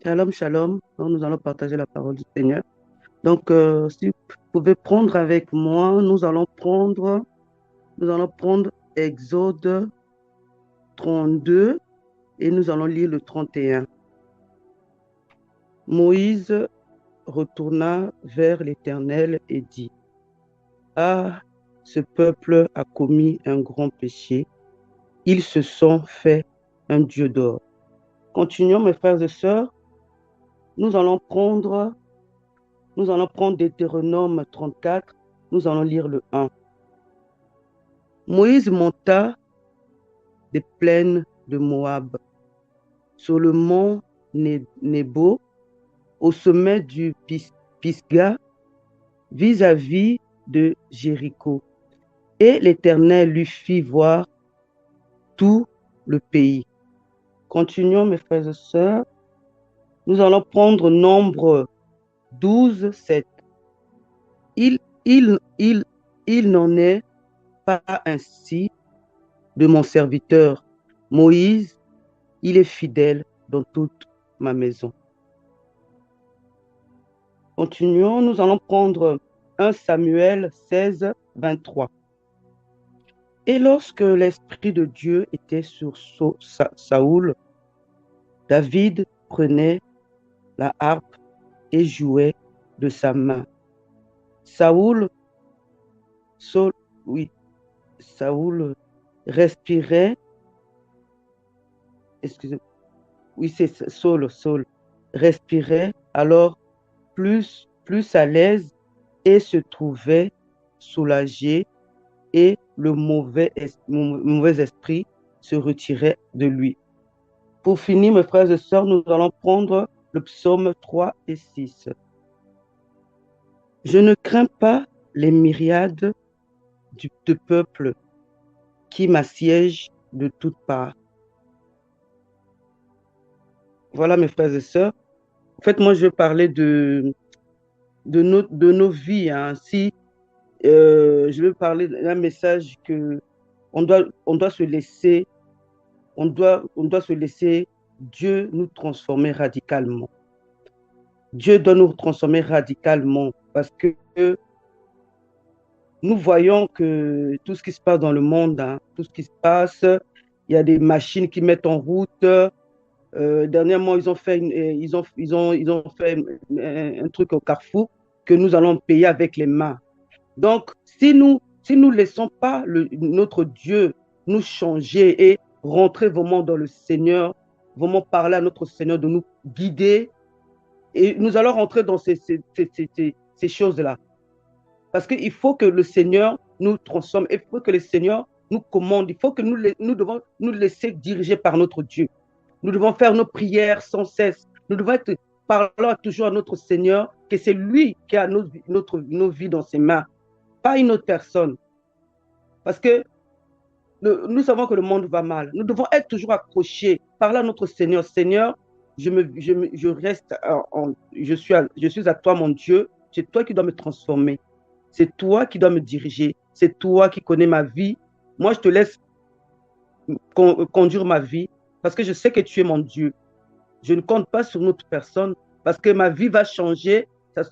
Shalom, shalom. Donc, nous allons partager la parole du Seigneur. Donc, si vous pouvez prendre avec moi, nous allons prendre Exode 32 et nous allons lire le 31. Moïse retourna vers l'Éternel et dit, ah, ce peuple a commis un grand péché. Ils se sont fait un Dieu d'or. Continuons, mes frères et sœurs. Nous allons prendre, nous allons prendre Deutéronome 34. Nous allons lire le 1. Moïse monta des plaines de Moab, sur le mont Nebo, au sommet du Pisga, vis-à-vis de Jéricho. Et l'Éternel lui fit voir tout le pays. Continuons, mes frères et sœurs. Nous allons prendre Nombre 12, 7. Il, il, il, il n'en est pas ainsi de mon serviteur Moïse, il est fidèle dans toute ma maison. Continuons, nous allons prendre 1 Samuel 16, 23. Et lorsque l'Esprit de Dieu était sur Saoul, David prenait la harpe et jouait de sa main. Saoul respirait, excusez, oui, c'est Saul respirait alors plus à l'aise et se trouvait soulagé et le mauvais esprit se retirait de lui. Pour finir, mes frères et sœurs, nous allons prendre le psaume 3 et 6. Je ne crains pas les myriades de peuple qui m'assiègent de toutes parts. Voilà, mes frères et sœurs. En fait, moi, je vais parler de nos vies. Si je vais parler d'un message que on doit se laisser, on doit se laisser Dieu nous transformer radicalement. Dieu doit nous transformer radicalement parce que nous voyons que tout ce qui se passe dans le monde, tout ce qui se passe, il y a des machines qui mettent en route. Dernièrement, ils ont fait un truc au Carrefour que nous allons payer avec les mains. Donc, si nous laissons pas notre Dieu nous changer et rentrer vraiment dans le Seigneur, vraiment parler à notre Seigneur de nous guider, et nous allons rentrer dans ces choses-là. Parce qu'il faut que le Seigneur nous transforme, il faut que le Seigneur nous commande, il faut que nous devons nous laisser diriger par notre Dieu. Nous devons faire nos prières sans cesse. Nous devons être parlant toujours à notre Seigneur, que c'est lui qui a nos vies dans ses mains, pas une autre personne. Parce que nous savons que le monde va mal. Nous devons être toujours accrochés, parler à notre Seigneur. Seigneur, je suis à toi, mon Dieu. C'est toi qui dois me transformer. C'est toi qui dois me diriger. C'est toi qui connais ma vie. Moi, je te laisse conduire ma vie parce que je sais que tu es mon Dieu. Je ne compte pas sur notre personne parce que ma vie va changer.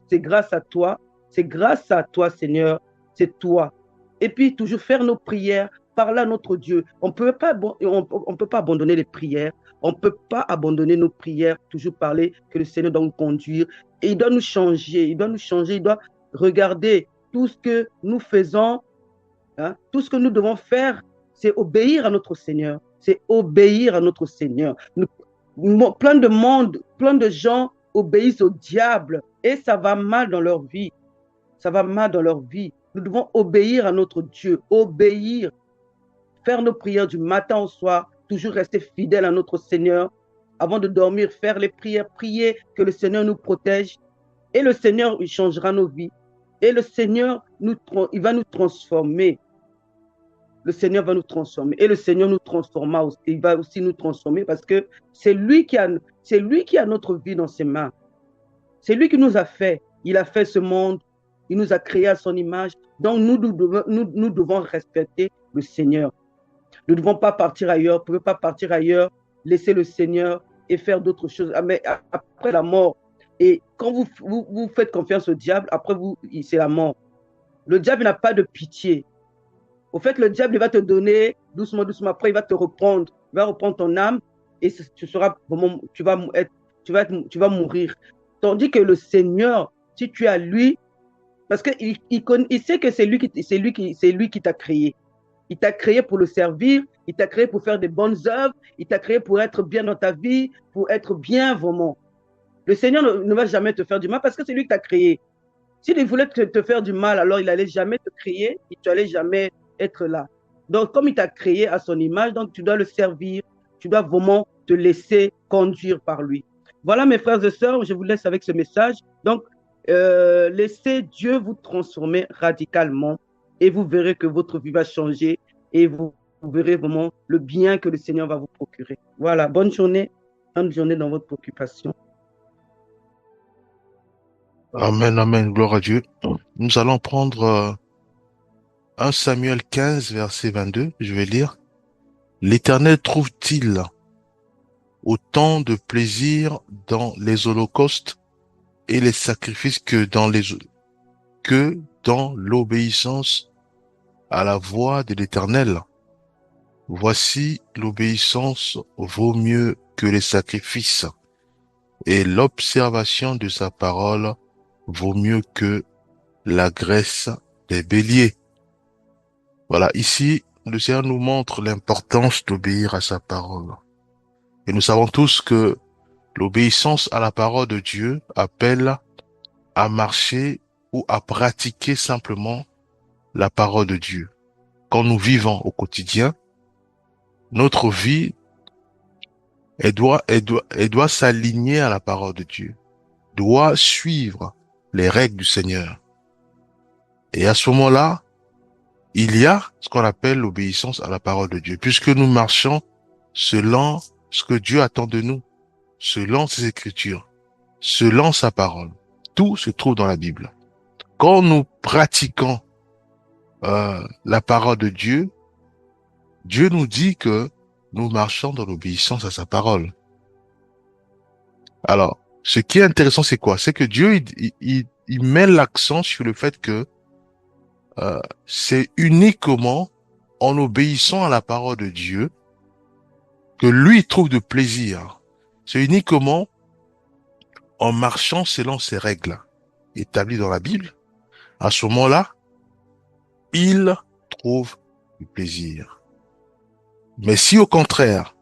C'est grâce à toi. C'est grâce à toi, Seigneur. C'est toi. Et puis, toujours faire nos prières, parler à notre Dieu. On peut pas abandonner les prières. On ne peut pas abandonner nos prières, toujours parler que le Seigneur doit nous conduire. Et il doit nous changer. Il doit nous changer. Il doit regarder tout ce que nous faisons. Tout ce que nous devons faire, c'est obéir à notre Seigneur. C'est obéir à notre Seigneur. Plein de monde, plein de gens obéissent au diable et ça va mal dans leur vie. Ça va mal dans leur vie. Nous devons obéir à notre Dieu, obéir, faire nos prières du matin au soir, toujours rester fidèle à notre Seigneur. Avant de dormir, faire les prières, prier que le Seigneur nous protège. Et le Seigneur, il changera nos vies. Et le Seigneur, il va nous transformer. Le Seigneur va nous transformer. Et le Seigneur nous transformera aussi. Il va aussi nous transformer parce que c'est lui qui a notre vie dans ses mains. C'est lui qui nous a fait. Il a fait ce monde. Il nous a créé à son image. Donc, nous devons respecter le Seigneur. Nous ne devons pas partir ailleurs. Vous ne pouvez pas partir ailleurs. Laissez le Seigneur et faire d'autres choses. Mais après la mort, et quand vous faites confiance au diable, après vous, c'est la mort. Le diable n'a pas de pitié. Au fait, le diable il va te donner doucement, doucement. Après, il va te reprendre. Il va reprendre ton âme et tu seras, tu vas mourir. Tandis que le Seigneur, si tu es à lui, parce qu'il il sait que c'est lui qui t'a créé. Il t'a créé pour le servir, il t'a créé pour faire des bonnes œuvres, il t'a créé pour être bien dans ta vie, pour être bien vraiment. Le Seigneur ne va jamais te faire du mal parce que c'est lui qui t'a créé. S'il voulait te faire du mal, alors il n'allait jamais te créer et tu n'allais jamais être là. Donc, comme il t'a créé à son image, donc tu dois le servir, tu dois vraiment te laisser conduire par lui. Voilà, mes frères et sœurs, je vous laisse avec ce message. Donc, laissez Dieu vous transformer radicalement et vous verrez que votre vie va changer et vous verrez vraiment le bien que le Seigneur va vous procurer. Voilà, bonne journée dans votre occupation. Amen, amen, gloire à Dieu. Nous allons prendre 1 Samuel 15, verset 22, je vais lire. L'Éternel trouve-t-il autant de plaisir dans les holocaustes et les sacrifices que dans l'obéissance à la voix de l'Éternel? Voici, l'obéissance vaut mieux que les sacrifices, et l'observation de sa parole vaut mieux que la graisse des béliers. Voilà, ici, le Seigneur nous montre l'importance d'obéir à sa parole. Et nous savons tous que l'obéissance à la parole de Dieu appelle à marcher ou à pratiquer simplement la parole de Dieu. Quand nous vivons au quotidien, notre vie, elle doit s'aligner à la parole de Dieu, doit suivre les règles du Seigneur. Et à ce moment-là, il y a ce qu'on appelle l'obéissance à la parole de Dieu, puisque nous marchons selon ce que Dieu attend de nous, selon ses Écritures, selon sa parole. Tout se trouve dans la Bible. Quand nous pratiquons la parole de Dieu, Dieu nous dit que nous marchons dans l'obéissance à sa parole. Alors, ce qui est intéressant, c'est quoi? C'est que Dieu, il met l'accent sur le fait que c'est uniquement en obéissant à la parole de Dieu que lui trouve de plaisir. C'est uniquement en marchant selon ses règles établies dans la Bible. À ce moment-là, il trouve du plaisir. Mais si au contraire,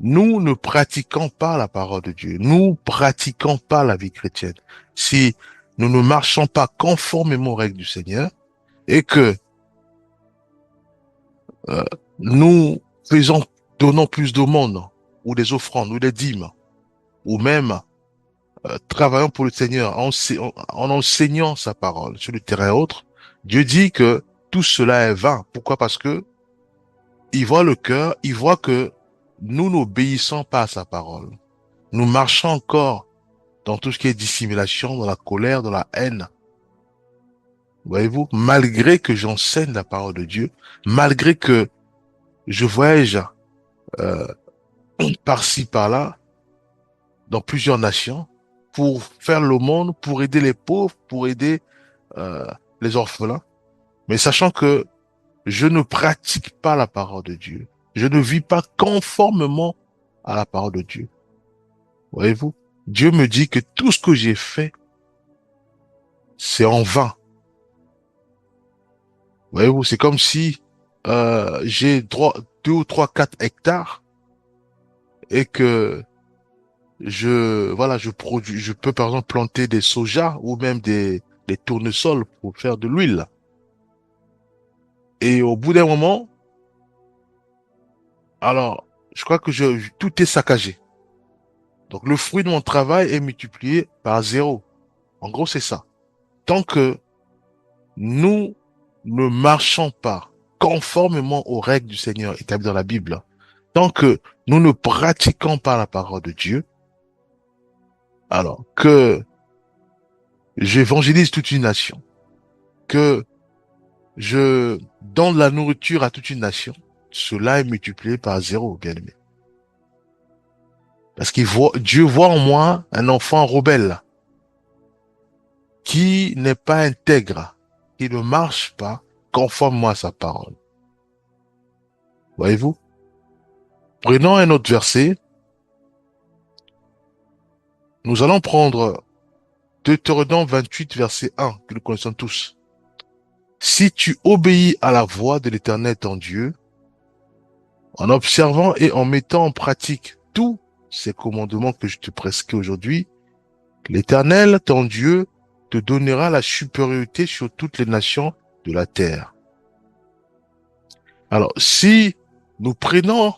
nous ne pratiquons pas la parole de Dieu, nous pratiquons pas la vie chrétienne, si nous ne marchons pas conformément aux règles du Seigneur et que euh, nous donnons plus d'aumônes ou des offrandes ou des dîmes ou même travaillons pour le Seigneur en enseignant sa parole sur le terrain autre, Dieu dit que tout cela est vain. Pourquoi? Parce que il voit le cœur, il voit que nous n'obéissons pas à sa parole. Nous marchons encore dans tout ce qui est dissimulation, dans la colère, dans la haine. Voyez-vous, malgré que j'enseigne la parole de Dieu, malgré que je voyage euh, par-ci, par-là, dans plusieurs nations, pour faire l'aumône, pour aider les pauvres, pour aider euh, les orphelins, mais sachant que je ne pratique pas la parole de Dieu, je ne vis pas conformément à la parole de Dieu. Voyez-vous, Dieu me dit que tout ce que j'ai fait, c'est en vain. Voyez-vous, c'est comme si j'ai 2 ou 3, 4 hectares et que je peux par exemple planter des soja ou même des tournesols pour faire de l'huile. Et au bout d'un moment, alors, je crois que tout est saccagé. Donc, le fruit de mon travail est multiplié par 0. En gros, c'est ça. Tant que nous ne marchons pas conformément aux règles du Seigneur établies dans la Bible, tant que nous ne pratiquons pas la parole de Dieu, alors que j'évangélise toute une nation, que je donne la nourriture à toute une nation, cela est multiplié par 0, bien aimé. Parce Dieu voit en moi un enfant rebelle qui n'est pas intègre, qui ne marche pas conformément à sa parole. Voyez-vous? Prenons un autre verset. Nous allons prendre Deutéronome 28, verset 1, que nous connaissons tous. Si tu obéis à la voix de l'Éternel ton Dieu, en observant et en mettant en pratique tous ces commandements que je te prescris aujourd'hui, l'Éternel ton Dieu te donnera la supériorité sur toutes les nations de la terre. Alors, si nous prenons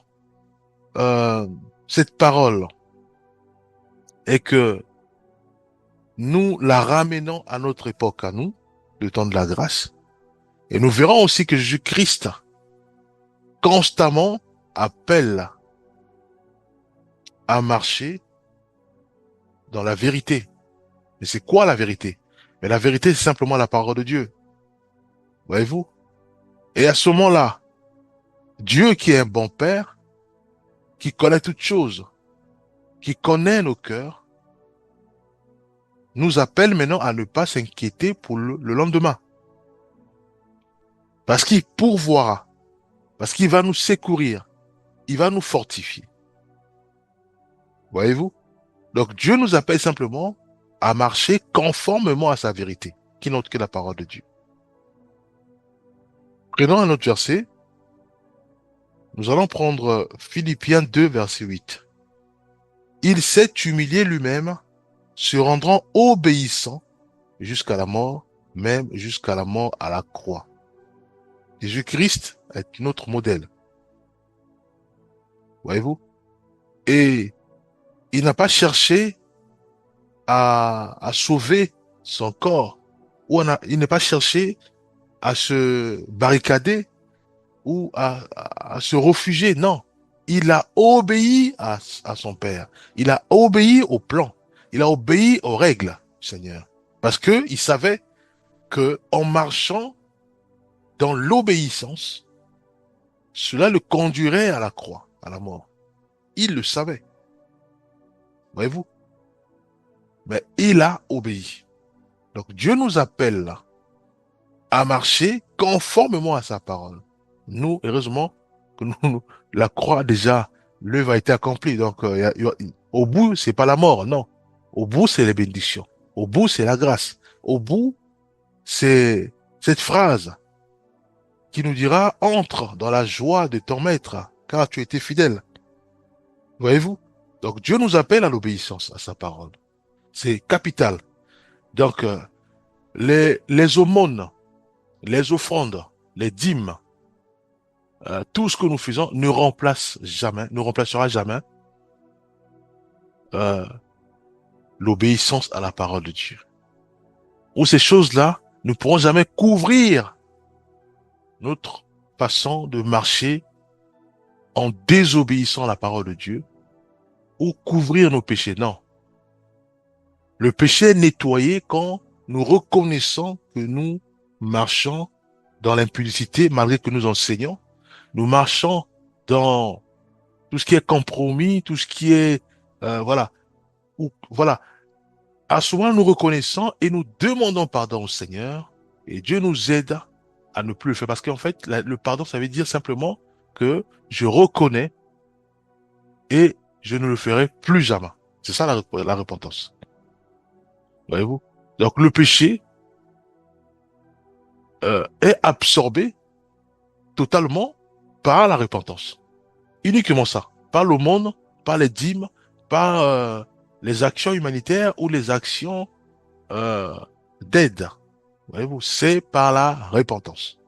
cette parole et que nous la ramenons à notre époque, à nous, le temps de la grâce, et nous verrons aussi que Jésus-Christ constamment appelle à marcher dans la vérité. Mais c'est quoi la vérité? Mais la vérité, c'est simplement la parole de Dieu. Voyez-vous? Et à ce moment-là, Dieu qui est un bon Père, qui connaît toutes choses, qui connaît nos cœurs, nous appelle maintenant à ne pas s'inquiéter pour le lendemain. Parce qu'il pourvoira, parce qu'il va nous secourir, il va nous fortifier. Voyez-vous? Donc Dieu nous appelle simplement à marcher conformément à sa vérité, qui n'est autre que la parole de Dieu. Prenons un autre verset. Nous allons prendre Philippiens 2, verset 8. Il s'est humilié lui-même, se rendant obéissant jusqu'à la mort, même jusqu'à la mort à la croix. Jésus-Christ est notre modèle. Voyez-vous? Et il n'a pas cherché à sauver son corps, ou il n'a pas cherché à se barricader ou à se réfugier. Non, il a obéi à son Père. Il a obéi au plan. Il a obéi aux règles, Seigneur. Parce que il savait que en marchant dans l'obéissance, cela le conduirait à la croix, à la mort. Il le savait. Voyez-vous? Mais il a obéi. Donc Dieu nous appelle là à marcher conformément à sa parole. Nous, heureusement, que la croix déjà, l'œuvre a été accomplie. Donc, au bout, c'est pas la mort, non. Au bout, c'est les bénédictions. Au bout, c'est la grâce. Au bout, c'est cette phrase qui nous dira, entre dans la joie de ton maître, car tu étais fidèle. Voyez-vous? Donc, Dieu nous appelle à l'obéissance à sa parole. C'est capital. Donc, les aumônes, les offrandes, les dîmes, tout ce que nous faisons ne remplacera jamais euh, l'obéissance à la parole de Dieu. Ou ces choses-là ne pourront jamais couvrir notre façon de marcher en désobéissant à la parole de Dieu ou couvrir nos péchés. Non. Le péché est nettoyé quand nous reconnaissons que nous marchons dans l'impudicité malgré que nous enseignons. Nous marchons dans tout ce qui est compromis, tout ce qui est, voilà. Voilà. À ce moment, nous reconnaissons et nous demandons pardon au Seigneur et Dieu nous aide à ne plus le faire. Parce qu'en fait, le pardon, ça veut dire simplement que je reconnais et je ne le ferai plus jamais. C'est ça la repentance. Voyez-vous? Donc le péché est absorbé totalement par la repentance. Uniquement ça. Pas l'aumône, pas les dîmes, pas les actions humanitaires ou les actions d'aide. Voyez-vous, c'est par la repentance.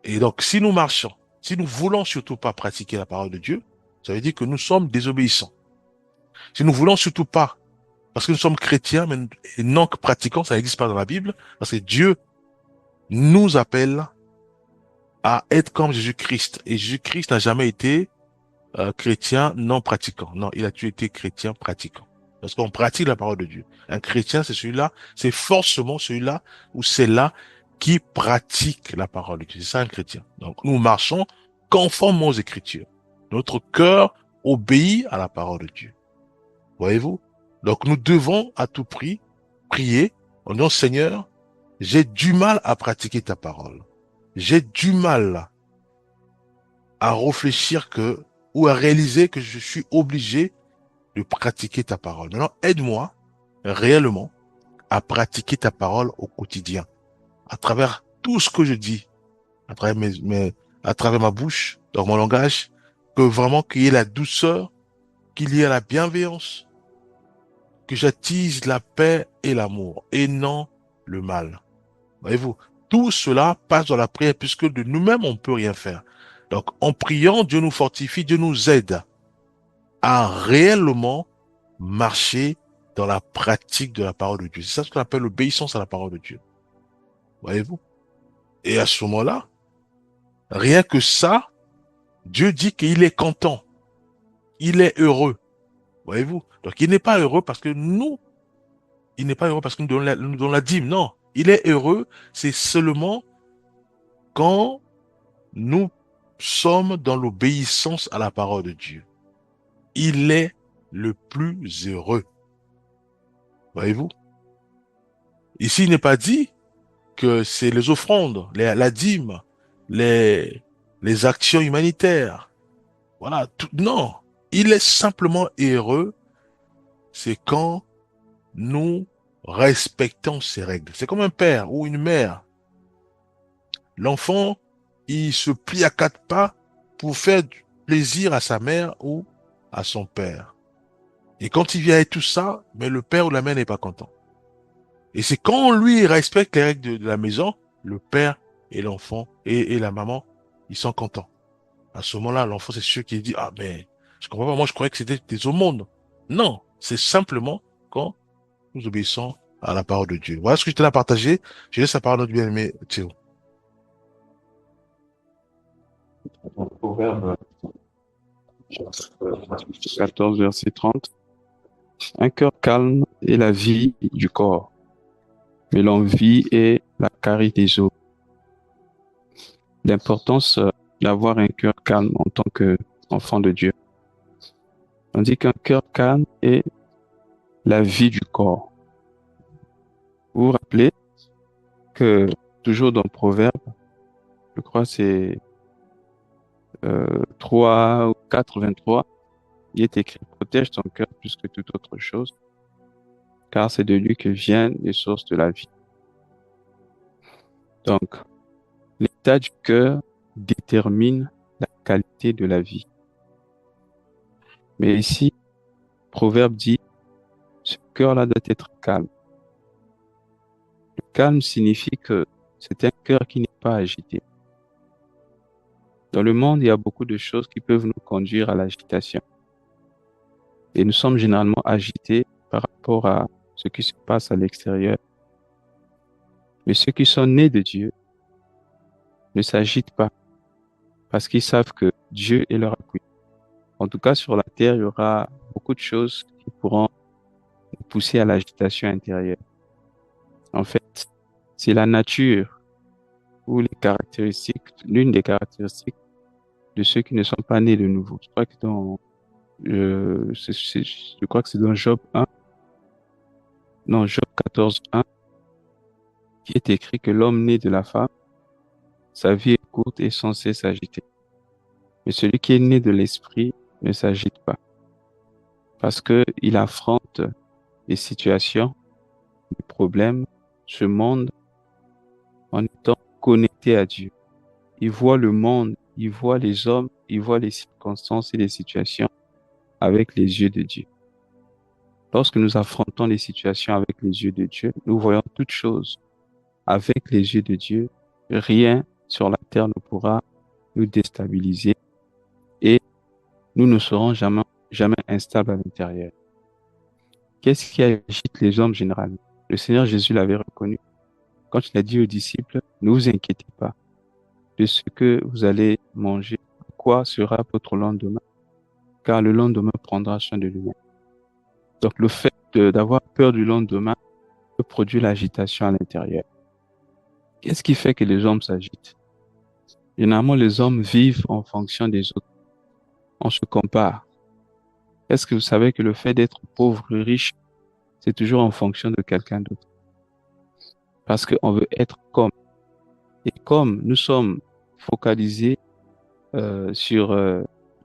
Et donc, si nous marchons, si nous voulons surtout pas pratiquer la parole de Dieu, ça veut dire que nous sommes désobéissants. Si nous voulons surtout pas, parce que nous sommes chrétiens, mais non que pratiquants, ça n'existe pas dans la Bible, parce que Dieu nous appelle à être comme Jésus-Christ. Et Jésus-Christ n'a jamais été chrétien non pratiquant. Non, il a toujours été chrétien pratiquant. Parce qu'on pratique la parole de Dieu. Un chrétien, c'est celui-là, c'est forcément celui-là ou celle-là qui pratique la parole de Dieu. C'est ça un chrétien. Donc nous marchons conformément aux Écritures. Notre cœur obéit à la parole de Dieu. Voyez-vous? Donc nous devons à tout prix prier en disant Seigneur, j'ai du mal à pratiquer ta parole. J'ai du mal à réfléchir ou à réaliser que je suis obligé de pratiquer ta parole. Maintenant, aide-moi réellement à pratiquer ta parole au quotidien, à travers tout ce que je dis, à travers à travers ma bouche, dans mon langage, que vraiment qu'il y ait la douceur, qu'il y ait la bienveillance, que j'attise la paix et l'amour, et non le mal. Voyez-vous, tout cela passe dans la prière, puisque de nous-mêmes, on ne peut rien faire. Donc, en priant, Dieu nous fortifie, Dieu nous aide à réellement marcher dans la pratique de la parole de Dieu. C'est ça ce qu'on appelle l'obéissance à la parole de Dieu. Voyez-vous? Et à ce moment-là, rien que ça, Dieu dit qu'il est content. Il est heureux. Voyez-vous? Donc, il n'est pas heureux parce que il n'est pas heureux parce que nous donnons la dîme. Non. Il est heureux, c'est seulement quand nous sommes dans l'obéissance à la parole de Dieu. Il est le plus heureux. Voyez-vous? Ici, il n'est pas dit que c'est les offrandes, la dîme, les actions humanitaires. Voilà, non. Il est simplement heureux, c'est quand nous respectons ses règles. C'est comme un père ou une mère. L'enfant, il se plie à quatre pas pour faire du plaisir à sa mère ou à son père. Et quand il vient avec tout ça, mais le père ou la mère n'est pas content. Et c'est quand lui respecte les règles de la maison, le père et l'enfant et la maman, ils sont contents. À ce moment-là, l'enfant, c'est sûr qu'il dit, ah, mais, je comprends pas, moi, je croyais que c'était des aumônes. Non, c'est simplement quand nous obéissons à la parole de Dieu. Voilà ce que je tenais à partager. Je laisse la parole à notre bien-aimé Théo. Proverbe 14, verset 30. Un cœur calme est la vie du corps, mais l'envie est la carie des os. L'importance d'avoir un cœur calme en tant qu'enfant de Dieu. On dit qu'un cœur calme est la vie du corps. Vous vous rappelez que toujours dans Proverbe, je crois que c'est 3 ou 4, 23, il est écrit « Protège ton cœur plus que toute autre chose, car c'est de lui que viennent les sources de la vie. » Donc, l'état du cœur détermine la qualité de la vie. Mais ici, Proverbe dit, ce cœur-là doit être calme. Le calme signifie que c'est un cœur qui n'est pas agité. Dans le monde, il y a beaucoup de choses qui peuvent nous conduire à l'agitation. Et nous sommes généralement agités par rapport à ce qui se passe à l'extérieur. Mais ceux qui sont nés de Dieu ne s'agitent pas parce qu'ils savent que Dieu est leur appui. En tout cas, sur la terre, il y aura beaucoup de choses qui pourront nous pousser à l'agitation intérieure. En fait, c'est la nature ou les caractéristiques, l'une des caractéristiques de ceux qui ne sont pas nés de nouveau. Je crois que je crois que c'est dans Job 1, non, Job 14, 1, qui est écrit que l'homme né de la femme, sa vie est courte et sans cesse s'agiter. Mais celui qui est né de l'esprit ne s'agite pas. Parce que il affronte les situations, les problèmes, ce monde, en étant connecté à Dieu. Il voit le monde, il voit les hommes, il voit les circonstances et les situations avec les yeux de Dieu. Lorsque nous affrontons les situations avec les yeux de Dieu, nous voyons toutes choses avec les yeux de Dieu. Rien sur la terre ne pourra nous déstabiliser et nous ne serons jamais instables à l'intérieur. Qu'est-ce qui agite les hommes généralement? Le Seigneur Jésus l'avait reconnu quand il a dit aux disciples, ne vous inquiétez pas de ce que vous allez manger, quoi sera votre lendemain, car le lendemain prendra soin de lui-même. Donc le fait d'avoir peur du lendemain peut produire l'agitation à l'intérieur. Qu'est-ce qui fait que les hommes s'agitent? Généralement, les hommes vivent en fonction des autres. On se compare. Est-ce que vous savez que le fait d'être pauvre ou riche, c'est toujours en fonction de quelqu'un d'autre? Parce qu'on veut être comme. Et comme nous sommes focalisés sur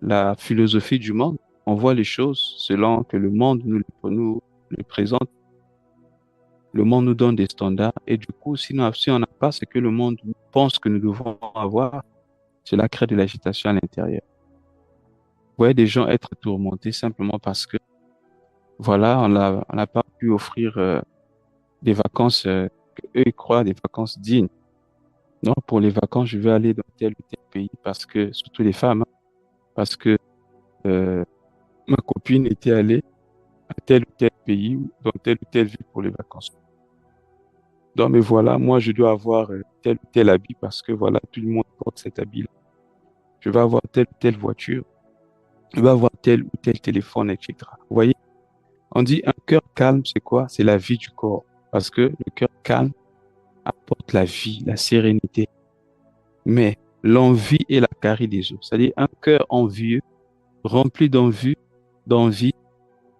la philosophie du monde, on voit les choses selon que le monde nous les présente. Le monde nous donne des standards et du coup, si on n'a pas ce que le monde pense que nous devons avoir, cela crée de l'agitation à l'intérieur. Vous voyez des gens être tourmentés simplement parce que, voilà, on n'a pas pu offrir des vacances que eux ils croient des vacances dignes. Non, pour les vacances, je vais aller dans tel ou tel pays parce que, surtout les femmes, hein, parce que euh, ma copine était allée à tel ou tel pays ou dans telle ou telle ville pour les vacances. Donc, mais voilà, moi, je dois avoir tel ou tel habit parce que voilà, tout le monde porte cet habit-là. Je vais avoir telle ou telle voiture. Je vais avoir tel ou tel téléphone, etc. Vous voyez, on dit un cœur calme, c'est quoi? C'est la vie du corps. Parce que le cœur calme apporte la vie, la sérénité. Mais l'envie est la carie des os. C'est-à-dire un cœur envieux, rempli d'envie,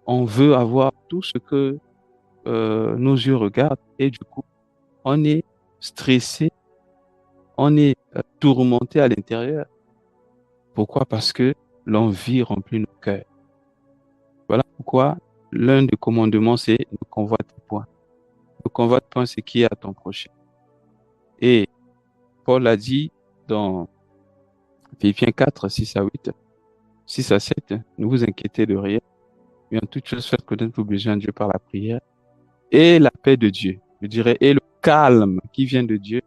on veut avoir tout ce que nos yeux regardent et du coup, on est stressé, on est tourmenté à l'intérieur. Pourquoi? Parce que l'envie remplit nos cœurs. Voilà pourquoi l'un des commandements, c'est ne convoite point. Ne convoite point ce qui est à ton prochain. Et Paul a dit dans Philippiens 4, 6 à 8, 6 à 7, ne vous inquiétez de rien, mais en toute chose faites connaître vos besoins à Dieu par la prière et la paix de Dieu. Je dirais, et le calme qui vient de Dieu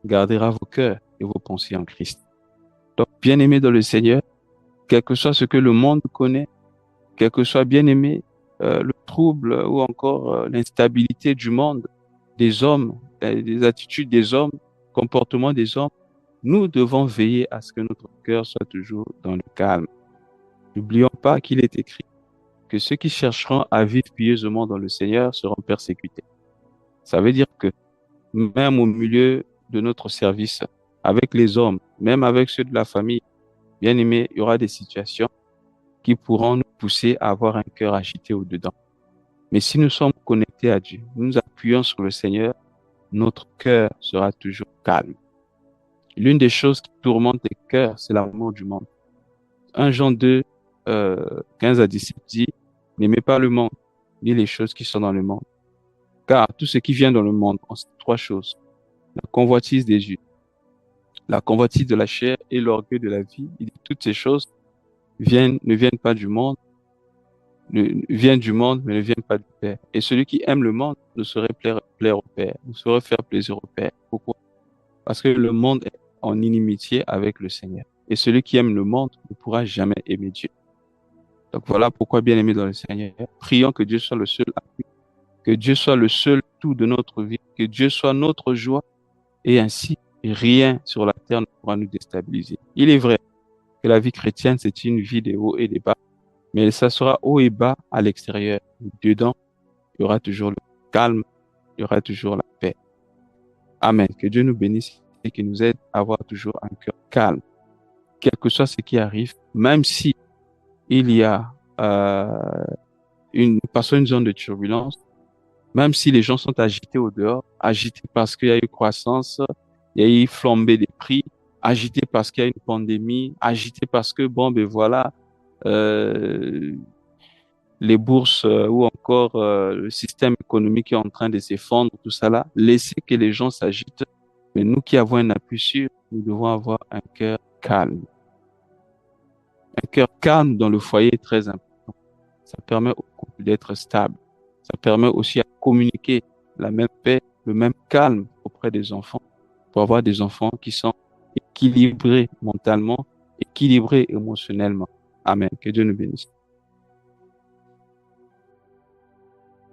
gardera vos cœurs et vos pensées en Christ. Donc, bien-aimés dans le Seigneur, quel que soit ce que le monde connaît, quel que soit bien-aimé, le trouble ou encore l'instabilité du monde, des hommes, des attitudes des hommes, comportements des hommes, nous devons veiller à ce que notre cœur soit toujours dans le calme. N'oublions pas qu'il est écrit que ceux qui chercheront à vivre pieusement dans le Seigneur seront persécutés. Ça veut dire que même au milieu de notre service, avec les hommes, même avec ceux de la famille, bien aimés, il y aura des situations qui pourront nous pousser à avoir un cœur agité au-dedans. Mais si nous sommes connectés à Dieu, nous nous appuyons sur le Seigneur, notre cœur sera toujours calme. L'une des choses qui tourmente les cœurs, c'est l'amour du monde. 1 Jean 2, 15 à 17 dit, n'aimez pas le monde, ni les choses qui sont dans le monde. Car tout ce qui vient dans le monde, on sait trois choses. La convoitise des yeux, la convoitise de la chair et l'orgueil de la vie. Il dit, toutes ces choses ne viennent pas du monde, viennent du monde, mais ne viennent pas du Père. Et celui qui aime le monde ne saurait plaire au Père, ne saurait faire plaisir au Père. Pourquoi? Parce que le monde est en inimitié avec le Seigneur. Et celui qui aime le monde ne pourra jamais aimer Dieu. Donc voilà pourquoi, bien aimé dans le Seigneur, prions que Dieu soit le seul appui, que Dieu soit le seul tout de notre vie, que Dieu soit notre joie, et ainsi rien sur la terre ne pourra nous déstabiliser. Il est vrai que la vie chrétienne, c'est une vie des hauts et des bas, mais ça sera haut et bas à l'extérieur. Dedans, il y aura toujours le calme, il y aura toujours la paix. Amen. Que Dieu nous bénisse et qu'il nous aide à avoir toujours un cœur calme, quel que soit ce qui arrive, même si il y a passons une zone de turbulence, même si les gens sont agités au dehors, agités parce qu'il y a eu croissance, il y a eu flambée des prix, agités parce qu'il y a une pandémie, agités parce que, bon, ben voilà, les bourses ou encore le système économique est en train de s'effondrer, tout ça là, laissez que les gens s'agitent. Mais nous qui avons un appui sûr, nous devons avoir un cœur calme. Un cœur calme dans le foyer est très important. Ça permet au couple d'être stable. Ça permet aussi à communiquer la même paix, le même calme auprès des enfants, pour avoir des enfants qui sont équilibrés mentalement, équilibrés émotionnellement. Amen. Que Dieu nous bénisse.